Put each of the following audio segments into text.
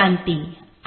शांती.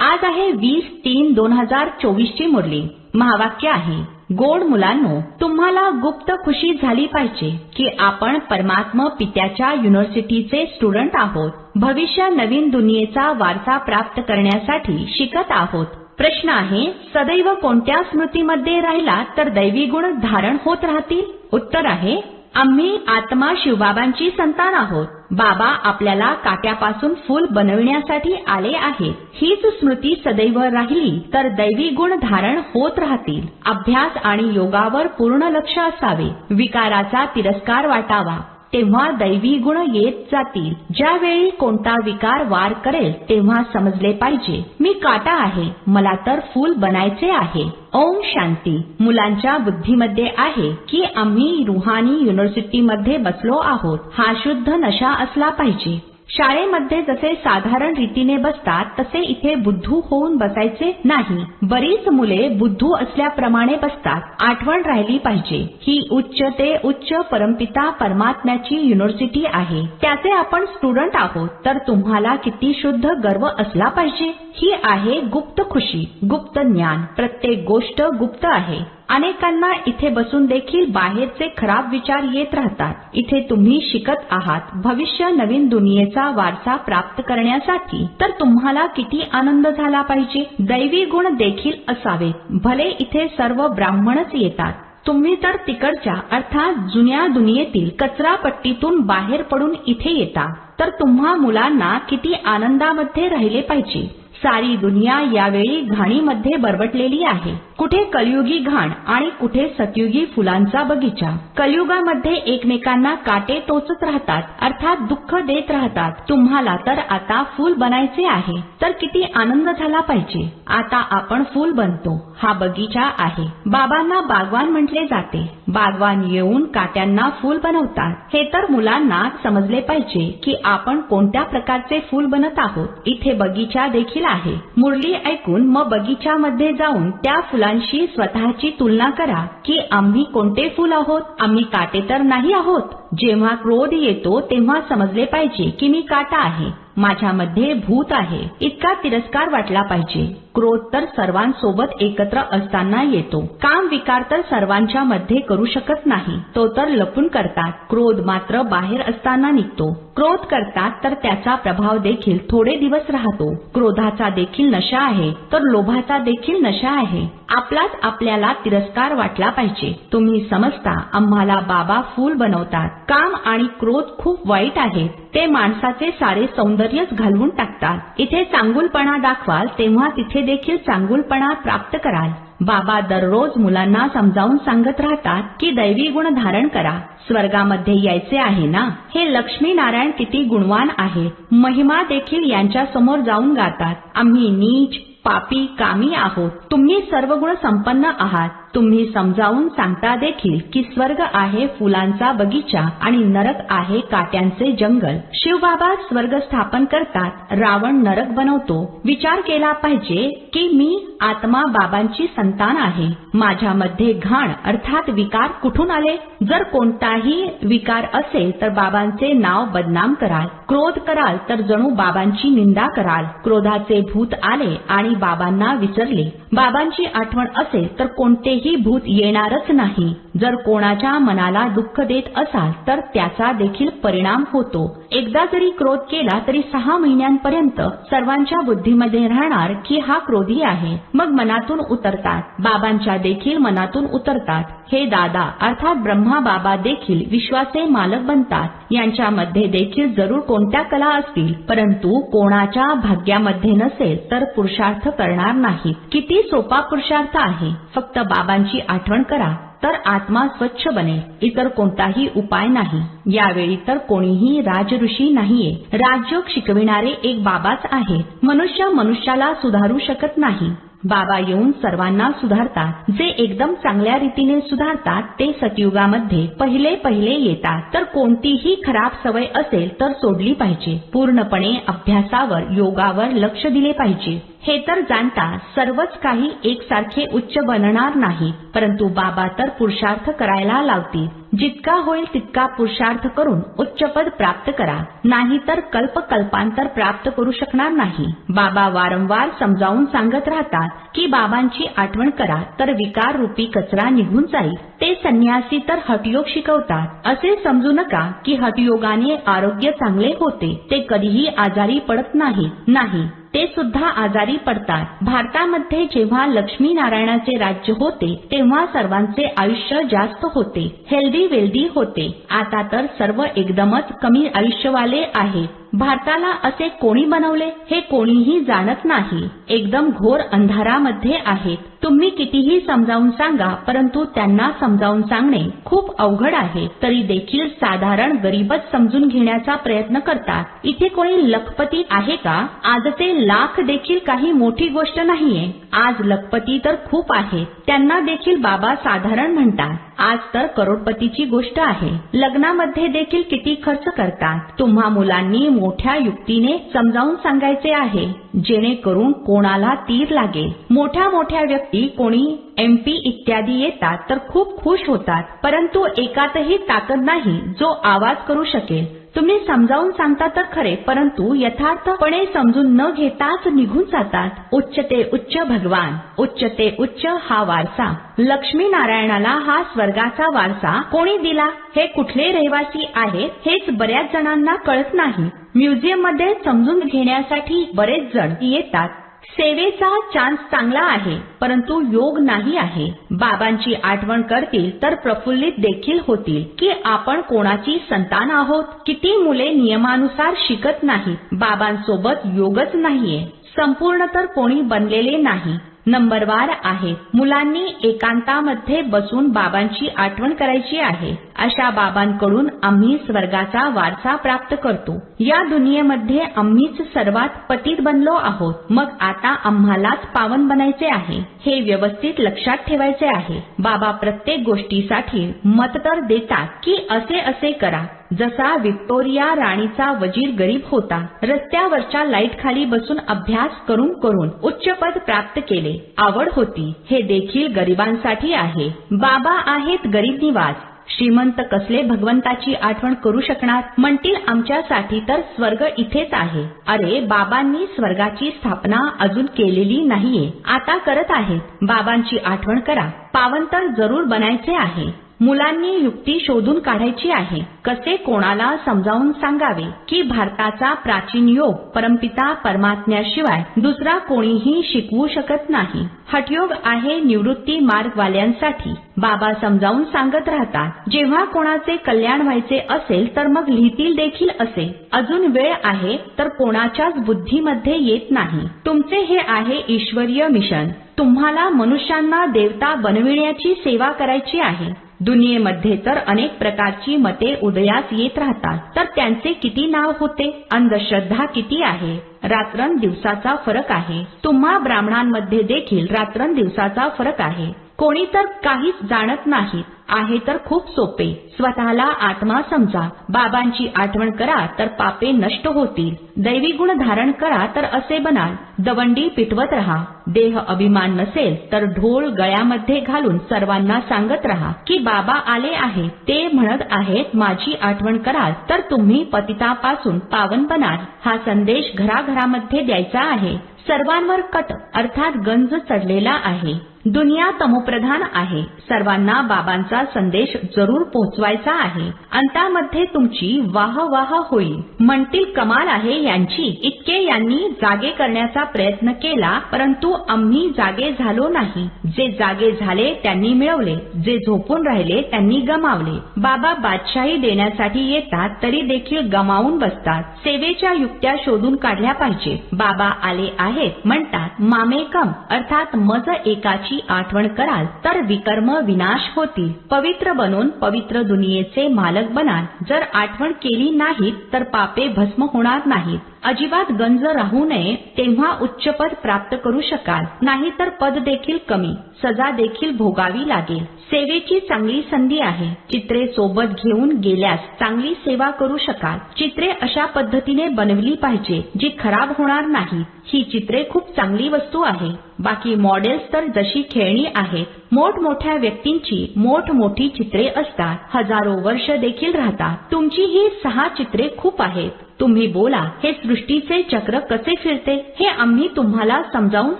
आज आहे 20/3/2024 ची मुरली. महावाक्य आहे, गोड मुलांनो, तुम्हाला गुप्त खुशी झाली पाहिजे की आपण परमात्मा पित्याच्या युनिव्हर्सिटीचे स्टुडंट आहोत. भविष्य नवीन दुनियेचा वारसा प्राप्त करण्यासाठी शिकत आहोत. प्रश्न आहे, सदैव कोणत्या स्मृतीमध्ये राहिला तर दैवी गुण धारण होत राहतील? उत्तर आहे, आम्ही आत्मा शिवबाबांची संतान आहोत. बाबा आपल्याला काट्यापासून फूल बनविण्यासाठी आले आहेत. हीच स्मृती सदैव राहिली तर दैवी गुण धारण होत राहतील. अभ्यास आणि योगावर पूर्ण लक्ष असावे. विकाराचा तिरस्कार वाटावा, तेव्हा दैवी गुण येत जातील. ज्यावेळी कोणता विकार वार करेल तेव्हा समजले पाहिजे, मी काटा आहे, मला तर फूल बनायचे आहे. ओम शांती. मुलांच्या बुद्धीमध्ये आहे की आम्ही रुहानी युनिव्हर्सिटीमध्ये बसलो आहोत. हा शुद्ध नशा असला पाहिजे. शाळेमध्ये जसे साधारण रीतीने बसतात तसे इथे बुद्धू होऊन बसायचे नाही. बरीच मुले बुद्धू असल्याप्रमाणे बसतात. आठवण राहिली पाहिजे, ही उच्च ते उच्च परमपिता परमात्म्याची युनिव्हर्सिटी आहे. त्याचे आपण स्टुडंट आहोत. तर तुम्हाला किती शुद्ध गर्व असला पाहिजे. ही आहे गुप्त खुशी, गुप्त ज्ञान. प्रत्येक गोष्ट गुप्त आहे. अनेकांना इथे बसून देखील बाहेरचे खराब विचार येत राहतात. इथे तुम्ही शिकत आहात भविष्य नवीन दुनियेचा वारसा प्राप्त करण्यासाठी. तर तुम्हाला किती आनंद झाला पाहिजे. दैवी गुण देखील असावेत. भले इथे सर्व ब्राह्मणच येतात, तुम्ही तर तिकडच्या अर्थात जुन्या दुनियेतील कचरापट्टीतून बाहेर पडून इथे येता. तर तुम्हा मुलांना किती आनंदामध्ये राहिले पाहिजे. सारी दुनिया यावेळी घाणीमध्ये बरबटलेली आहे. कुठे कलियुगी घाण आणि कुठे सतयुगी फुलांचा बगीचा. कलियुगामध्ये एकमेकांना काटे टोचत राहतात, अर्थात दुःख देत राहतात. तुम्हाला तर आता फूल बनायचे आहे. तर किती आनंद झाला पाहिजे. आता आपण फूल बनतो. हा बगीचा आहे. बाबांना बागवान म्हटले जाते. बागवान येऊन काट्यांना फूल बनवतात. हे तर मुलांना समजले पाहिजे की आपण कोणत्या प्रकारचे फूल बनत आहोत. इथे बगीचा देखील आहे. मुरली ऐकून मग बगीच्यामध्ये जाऊन त्या फुलांशी स्वतःची तुलना करा की आम्ही कोणते फूल आहोत. आम्ही काटे तर नाही आहोत. जेव्हा क्रोध येतो तेव्हा समजले पाहिजे की मी काटा आहे, माझ्यामध्ये भूत आहे. इतका तिरस्कार वाटला पाहिजे. क्रोध तर सर्वांसोबत एकत्र असताना येतो. काम विकार तर सर्वांच्या मध्ये करू शकत नाही, तो तर लपून करतात. क्रोध मात्र बाहेर असताना निघतो. क्रोध करतात तर त्याचा प्रभाव देखील थोडे दिवस राहतो. क्रोधाचा देखील नशा आहे तर लोभाचा देखील नशा आहे. आपलाच आपल्याला तिरस्कार वाटला पाहिजे. तुम्ही समजता आम्हाला बाबा फूल बनवतात. काम आणि क्रोध खूप वाईट आहेत. ते माणसाचे सारे सौंदर्यच घालवून टाकतात. इथे चांगुलपणा दाखवाल तेव्हा तिथे देखील चांगुलपणा प्राप्त कराल. बाबा दररोज मुलांना समजावून सांगत राहतात की दैवी गुण धारण करा. स्वर्गामध्ये यायचे आहे ना. हे लक्ष्मी नारायण किती गुणवान आहे. महिमा देखील यांच्या समोर जाऊन गातात. आम्ही नीच पापी कामी आहोत. तुम्ही सर्व गुण संपन्न आहात. तुम्ही समजावून सांगता देखील की स्वर्ग आहे फुलांचा बगीचा आणि नरक आहे काट्यांचे जंगल. शिवबाबा स्वर्ग स्थापन करतात, रावण नरक बनवतो. विचार केला पाहिजे की मी आत्मा बाबांची संतान आहे. माझ्यामध्ये घाण अर्थात विकार कुठून आले. जर कोणताही विकार असेल तर बाबांचे नाव बदनाम कराल. क्रोध कराल तर जणू बाबांची निंदा कराल. क्रोधाचे भूत आले आणि बाबांना विसरले. बाबांची आठवण असेल तर कोणतेही भूत येणारच नाही. जर कोणाच्या मनाला दुःख देत असाल तर त्याचा देखील परिणाम होतो. एकदा जरी क्रोध केला तरी 6 महिन्यांपर्यंत सर्वांच्या बुद्धीमध्ये राहणार की हा क्रोधी आहे. मग मनातून उतरतात. बाबांच्या देखील मनातून उतरतात. हे दादा अर्थात ब्रह्मा बाबा देखील विश्वाचे मालक बनतात. यांच्यामध्ये देखील जरूर कोणत्या कला असतील, परंतु कोणाच्या भाग्यामध्ये नसेल तर पुरुषार्थ करणार नाहीत. किती सोपा पुरुषार्थ आहे. फक्त बाबांची आठवण करा तर आत्मा स्वच्छ बनेल. इतर कोणताही उपाय नाही. यावेळी तर कोणीही राजऋषी नाहीये. राजयोग शिकविणारे एक बाबाच आहे. मनुष्य मनुष्याला सुधारू शकत नाही. बाबा येऊन सर्वांना सुधारतात. जे एकदम चांगल्या रीतीने सुधारतात ते सतयुगामध्ये पहिले येतात. तर कोणतीही खराब सवय असेल तर सोडली पाहिजे. पूर्णपणे अभ्यासावर योगावर लक्ष दिले पाहिजे. हे तर जाणता सर्वच काही एकसारखे उच्च बनणार नाही, परंतु बाबा तर पुरुषार्थ करायला लावतील. जितका होईल तितका पुरुषार्थ करून उच्चपद प्राप्त करा, नाही तर कल्पकल्पांतर प्राप्त करू शकणार नाही. बाबा वारंवार समजावून सांगत राहतात की बाबांची आठवण करा तर विकार रूपी कचरा निघून जाईल. ते संन्यासी तर हठयोग शिकवतात. असे समजू नका की हठयोगाने आरोग्य चांगले होते. ते कधीही आजारी पडत नाही, ते सुद्धा आजारी पडतात. भारतामध्ये जेव्हा लक्ष्मी नारायणाचे राज्य होते तेव्हा सर्वांचे आयुष्य जास्त होते, हेल्दी वेल्दी होते. आता तर सर्व एकदमच कमी आयुष्यवाले आहेत. भारताला असे कोणी बनवले हे कोणीही जाणत नाही. एकदम घोर अंधारामध्ये आहेत. तुम्ही कितीही समजावून सांगा, परंतु त्यांना समजावून सांगणे खूप अवघड आहे. तरी देखील साधारण गरीबच समजून घेण्याचा प्रयत्न करतात. इथे कोणी लखपती आहे का? आजचे लाख देखील काही मोठी गोष्ट नाहीये. आज लखपती तर खूप आहेत, त्यांना देखील बाबा साधारण म्हणतात. आज तर करोडपतीची गोष्ट आहे. लग्नामध्ये देखील किती खर्च करतात. तुम्हा मुलांनी मोठ्या युक्तीने समजावून सांगायचे आहे, जेणेकरून कोणाला तीर लागेल. मोठ्या मोठ्या व्यक्ती कोणी MP इत्यादी येतात तर खूप खुश होतात, परंतु एकातही ताकद नाही जो आवाज करू शकेल. तुम्ही समजावून सांगता तर खरे, परंतु यथार्थपणे समजून न घेताच निघून जातात. उच्च ते उच्च भगवान, उच्च ते उच्च हा वारसा. लक्ष्मी नारायणाला हा स्वर्गाचा वारसा कोणी दिला, हे कुठले रहिवासी आहेत हेच बऱ्याच जणांना कळत नाही. म्युझियम मध्ये समजून घेण्यासाठी बरेच जण येतात. सेवेचा चान्स चांगला आहे, परंतु योग नाही आहे. बाबांची आठवण करतील तर प्रफुल्लित देखील होतील की आपण कोणाची संतान आहोत. किती मुले नियमानुसार शिकत नाहीत. बाबांसोबत योगच नाहीये. संपूर्ण तर कोणी बनलेले नाही, नंबरवार आहेत. मुलांनी एकांतामध्ये बसून बाबांची आठवण करायची आहे. अशा बाबांकडून आम्ही स्वर्गाचा वारसा प्राप्त करतो. या दुनियेमध्ये आम्हीच सर्वात पतित बनलो आहोत. मग आता आम्हालाच पावन बनायचे आहे. हे व्यवस्थित लक्षात ठेवायचे आहे. बाबा प्रत्येक गोष्टीसाठी मत तर देतात की असे असे करा. जसा व्हिक्टोरिया राणीचा वजीर गरीब होता, रस्त्यावरच्या लाईट खाली बसून अभ्यास करून करून उच्च पद प्राप्त केले. आवड होती. हे देखील गरिबांसाठी आहे. बाबा आहेत गरीब निवाज. श्रीमंत कसले भगवंताची आठवण करू शकणार? म्हणतील आमच्यासाठी तर स्वर्ग इथेच आहे. अरे, बाबांनी स्वर्गाची स्थापना अजून केलेली नाहीये, आता करत आहेत. बाबांची आठवण करा. पावन तर जरूर बनायचे आहे. मुलांनी युक्ती शोधून काढायची आहे. कसे कोणाला समजावून सांगावे की भारताचा प्राचीन योग परमपिता परमात्म्याशिवाय दुसरा कोणीही शिकवू शकत नाही. हठयोग आहे निवृत्ती मार्गवाल्यांसाठी. बाबा समजावून सांगत राहतात. जेव्हा कोणाचे कल्याण व्हायचे असेल तर मग लिहितील देखील असे. अजून वेळ आहे तर कोणाच्याच बुद्धीमध्ये येत नाही. तुमचे हे आहे ईश्वरीय मिशन. तुम्हाला मनुष्यांना देवता बनविण्याची सेवा करायची आहे. दुनियेमध्ये तर अनेक प्रकारची मते उदयास येत राहतात, तर त्यांचे किती नाव होते. अंधश्रद्धा किती आहे. रात्रंदिवसाचा फरक आहे. तुम्हा ब्राह्मणांमध्ये देखील रात्रंदिवसाचा फरक आहे. कोणी तर काहीच जाणत नाहीत. आहे तर खूप सोपे. स्वतःला आत्मा समजा. बाबांची आठवण करा तर पापे नष्ट होतील. दैवी गुण धारण करा तर असे बनाल. दवंडी पिटवत रहा. देह अभिमान नसेल तर ढोल गळ्यामध्ये घालून सर्वांना सांगत रहा की बाबा आले आहे. ते म्हणत आहेत माझी आठवण कराल तर तुम्ही पतितापासून पावन बनाल. हा संदेश घराघरामध्ये द्यायचा आहे. सर्वांवर कट अर्थात गंज चढलेला आहे. दुनिया तमोप्रधान आहे. सर्वांना बाबांचा संदेश जरूर पोहोचवायचा आहे. अंतामध्ये तुमची वाह वाह होईल. म्हणतील कमाल आहे यांची. इतके यांनी जागे करण्याचा प्रयत्न केला, परंतु आम्ही जागे झालो नाही. जे जागे झाले त्यांनी मिळवले, जे झोपून राहिले त्यांनी गमावले. बाबा बादशाही देण्यासाठी येतात तरी देखील गमावून बसतात. सेवेच्या युक्त्या शोधून काढल्या पाहिजे. बाबा आले आहेत म्हणतात मामेकम अर्थात मज एकाची आठवण कराल तर विकर्म विनाश होतील. पवित्र बनून पवित्र दुनियेचे मालक बनाल. जर आठवण केली नाहीत तर पापे भस्म होणार नाहीत. अजिबात गंज राहू नये, तेव्हा उच्च पद प्राप्त करू शकाल, नाहीतर पद देखील कमी, सजा देखील भोगावी लागेल. सेवेची चांगली संधी आहे. चित्रे सोबत घेऊन गेल्यास चांगली सेवा करू शकाल. चित्रे अशा पद्धतीने बनवली पाहिजे जी खराब होणार नाही. ही चित्रे खूप चांगली वस्तू आहे. बाकी मॉडेल्स तर जशी खेळणी आहेत. मोठमोठ्या व्यक्तींची मोठमोठी चित्रे असतात, हजारो वर्ष देखील राहतात. तुमची ही 6 चित्रे खूप आहेत. तुम्ही बोला, हे सृष्टीचे चक्र कसे फिरते हे आम्ही तुम्हाला समजावून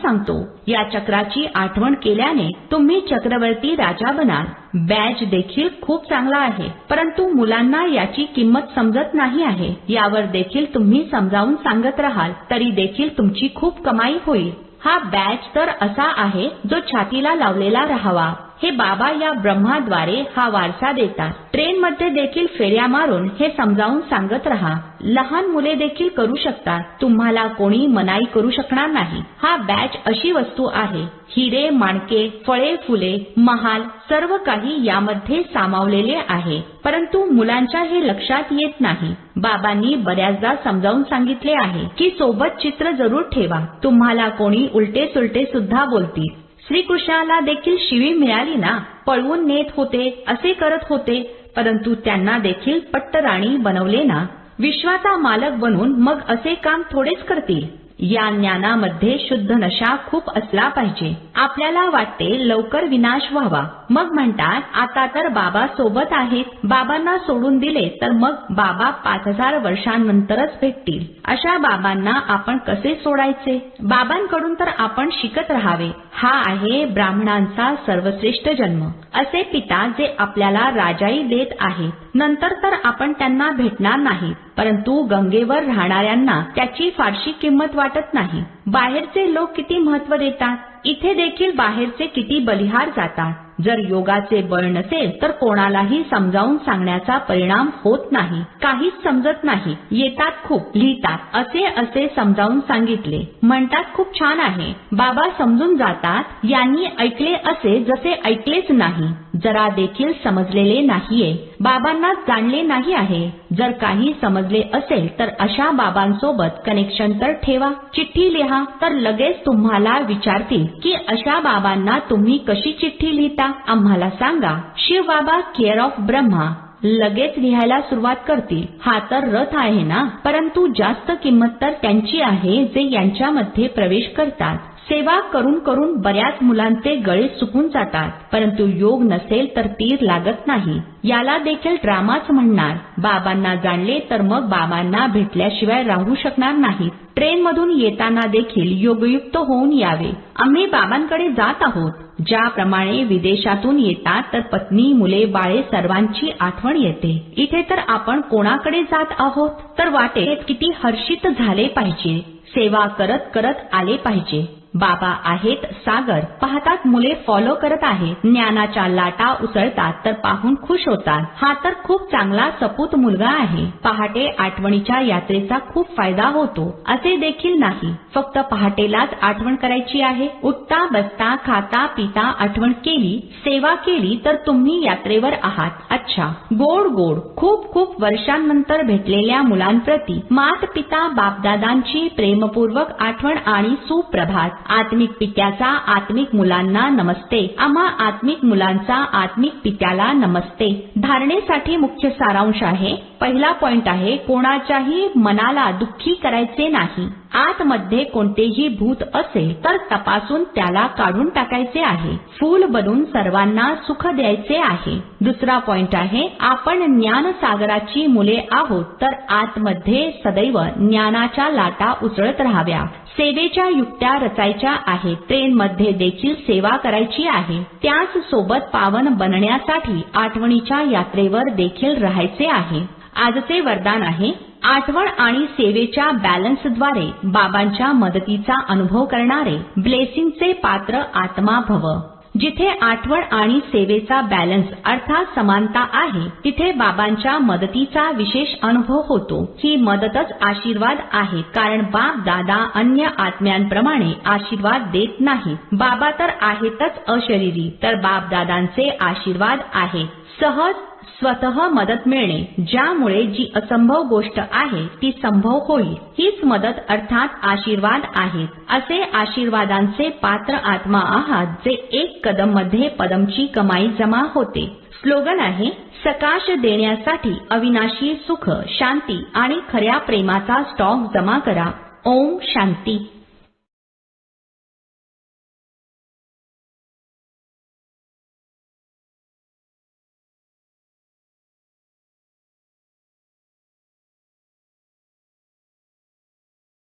सांगतो. या चक्राची आठवण केल्याने तुम्ही चक्रवर्ती राजा बनाल. बॅज देखील खूप चांगला आहे, परंतु मुलांना याची किंमत समजत नाही आहे. यावर देखील तुम्ही समजावून सांगत राहाल तरी देखील तुमची खूप कमाई होईल. हा बॅज तर असा आहे जो छातीला लावलेला राहावा. हे बाबा या ब्रह्माद्वारे हा वारसा देतात. ट्रेनमध्ये देखील फेऱ्या मारून हे समजावून सांगत रहा. लहान मुले देखील करू शकतात. तुम्हाला कोणी मनाई करू शकणार नाही. हा बॅज अशी वस्तू आहे, हिरे माणके, फळे फुले, महाल सर्व काही यामध्ये सामावलेले आहे, परंतु मुलांच्या हे लक्षात येत नाही. बाबांनी बऱ्याचदा समजावून सांगितले आहे की सोबत चित्र जरूर ठेवा. तुम्हाला कोणी उलटे सुलटे सुद्धा बोलतील. श्रीकृष्णाला देखील शिवी मिळाली ना, पळवून नेत होते, असे करत होते, परंतु त्यांना देखील पट्टराणी बनवले ना. विश्वाचा मालक बनून मग असे काम थोडेच करतील. या ज्ञानामध्ये शुद्ध नशा खूप असला पाहिजे. आपल्याला वाटते लवकर विनाश व्हावा, मग म्हणतात आता तर बाबा सोबत आहेत. बाबांना सोडून दिले तर मग बाबा 5000 वर्षांनंतरच भेटतील. अशा बाबांना आपण कसे सोडायचे? बाबांकडून तर आपण शिकत राहावे. हा आहे ब्राह्मणांचा सर्वश्रेष्ठ जन्म. असे पिता जे आपल्याला राजाई देत आहेत. नंतर तर आपण त्यांना भेटणार नाही, परंतु गंगेवर राहणाऱ्यांना त्याची फारशी किंमत वाटत नाही. बाहेरचे लोक किती महत्त्व देतात. इथे देखील बाहेरचे किती बलिहार जातात. जर योगाचे बळ नसेल तर कोणालाही समजावून सांगण्याचा परिणाम होत नाही. काहीच समजत नाही. येतात खूप, लिहितात, असे समजावून सांगितले, म्हणतात खूप छान आहे. बाबा समजून जातात. यांनी ऐकले असे जसे ऐकलेच नाही. जरा देखील समजलेले नाहीये. बाबांना जाणले नाही आहे. जर काही समजले असेल तर अशा बाबांसोबत कनेक्शन तर ठेवा. चिठ्ठी लिहा तर लगेच तुम्हाला विचारतील की अशा बाबांना तुम्ही कशी चिठ्ठी लिहिता, आम्हाला सांगा. शिव बाबा केअर ऑफ ब्रह्मा लगेच लिहायला सुरुवात करतील. हा तर रथ आहे ना, परंतु जास्त किंमत तर त्यांची आहे जे यांच्यामध्ये प्रवेश करतात. सेवा करून करून बऱ्याच मुलांचे गळे सुकून जातात, परंतु योग नसेल तर तीर लागत नाही. याला देखील ड्रामाच म्हणणार. बाबांना जाणले तर मग बाबांना भेटल्याशिवाय राहू शकणार नाहीत. ट्रेनमधून येताना देखील योगयुक्त होऊन यावे. आम्ही बाबांकडे जात आहोत. ज्याप्रमाणे विदेशातून येतात तर पत्नी, मुले, बाळे सर्वांची आठवण येते. इथे तर आपण कोणाकडे जात आहोत? तर वाटेत किती हर्षित झाले पाहिजे. सेवा करत करत आले पाहिजे. बाबा आहेत सागर, पाहतात मुले फॉलो करत आहेत. ज्ञानाच्या लाटा उसळतात तर पाहून खुश होतात. हा तर खूप चांगला सपूत मुलगा आहे. पहाटे आठवणीच्या यात्रेचा खूप फायदा होतो असे देखील नाही. फक्त पहाटेलाच आठवण करायची आहे. उठता बसता खाता पिता आठवण केली, सेवा केली तर तुम्ही यात्रेवर आहात. अच्छा, गोड गोड खूप खूप वर्षांनंतर भेटलेल्या मुलांप्रती मात पिता बापदादांची प्रेमपूर्वक आठवण आणि सुप्रभात. आत्मिक पित्याचा आत्मिक मुलांना नमस्ते. आम्हा आत्मिक मुलांचा आत्मिक पित्याला नमस्ते. धारणेसाठी मुख्य सारांश आहे. पहिला पॉइंट आहे, कोणाच्याही मनाला दुःखी करायचे नाही. आतमध्ये कोणतेही भूत असेल तर तपासून त्याला काढून टाकायचे आहे. फूल बनून सर्वांना सुख द्यायचे आहे. दुसरा पॉइंट आहे, आपण ज्ञान सागराची मुले आहोत तर आतमध्ये सदैव ज्ञानाच्या लाटा उसळत राहाव्या. सेवेच्या युक्त्या रचायच्या आहेत. ट्रेनमध्ये देखील सेवा करायची आहे. त्याच सोबत पावन बनण्यासाठी आठवणीच्या यात्रेवर देखील राहायचे आहे. आजचे वरदान आहे, आठवण आणि सेवेच्या बॅलन्सद्वारे बाबांच्या मदतीचा अनुभव करणारे ब्लेसिंगचे पात्र आत्मा भव. जिथे आठवण आणि सेवेचा बॅलन्स अर्थात समानता आहे तिथे बाबांच्या मदतीचा विशेष अनुभव होतो. ही मदतच आशीर्वाद आहे, कारण बाप दादा अन्य आत्म्यांप्रमाणे आशीर्वाद देत नाहीत. बाबा तर आहेतच अशरीरी, तर बाप दादांचे आशीर्वाद आहेत. सहज स्वतः मदत मिळणे, ज्यामुळे जी असंभव गोष्ट आहे ती संभव होईल, हीच मदत अर्थात आशीर्वाद आहेत. असे आशीर्वादांचे पात्र आत्मा आहात जे एक कदम मध्ये पदमची कमाई जमा होते. स्लोगन आहे, सकाश देण्यासाठी अविनाशी सुख, शांती आणि खऱ्या प्रेमाचा स्टॉक जमा करा. ओम शांती.